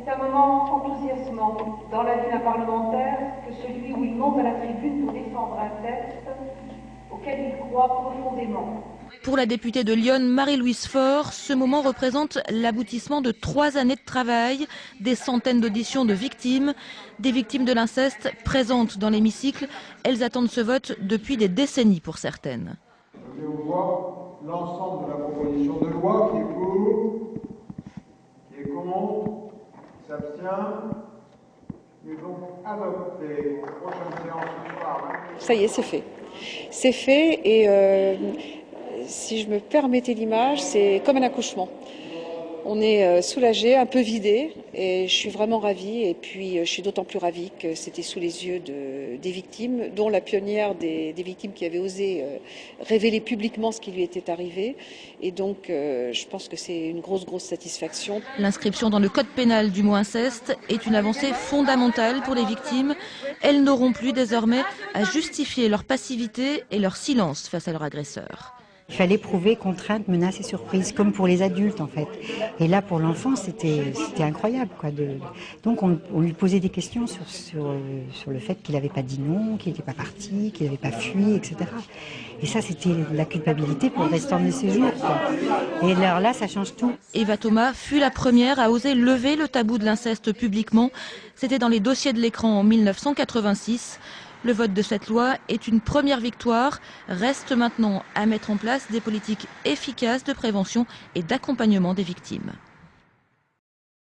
C'est un moment enthousiasmant dans la vie d'un parlementaire que celui où il monte à la tribune pour défendre un texte auquel il croit profondément. Pour la députée de Lyon, Marie-Louise Faure, ce moment représente l'aboutissement de 3 années de travail, des centaines d'auditions de victimes, des victimes de l'inceste présentes dans l'hémicycle. Elles attendent ce vote depuis des décennies pour certaines. Je mets au voix l'ensemble de la proposition de loi qui est pour, qui est contre, qui s'abstient. Il est donc adopté. Prochaine séance ce soir. Ça y est, c'est fait. C'est fait et si je me permettais l'image, c'est comme un accouchement. On est soulagé, un peu vidé et je suis vraiment ravie. Et puis je suis d'autant plus ravie que c'était sous les yeux des victimes, dont la pionnière des victimes qui avait osé révéler publiquement ce qui lui était arrivé. Et donc je pense que c'est une grosse satisfaction. L'inscription dans le code pénal du mot inceste est une avancée fondamentale pour les victimes. Elles n'auront plus désormais à justifier leur passivité et leur silence face à leur agresseur. Il fallait prouver contrainte, menace et surprise, comme pour les adultes en fait. Et là, pour l'enfant, c'était incroyable, quoi. Donc on lui posait des questions sur le fait qu'il n'avait pas dit non, qu'il n'était pas parti, qu'il n'avait pas fui, etc. Et ça, c'était la culpabilité pour le restant de ses jours, quoi. Et alors là, ça change tout. Eva Thomas fut la première à oser lever le tabou de l'inceste publiquement. C'était dans les dossiers de l'écran en 1986. Le vote de cette loi est une première victoire. Reste maintenant à mettre en place des politiques efficaces de prévention et d'accompagnement des victimes.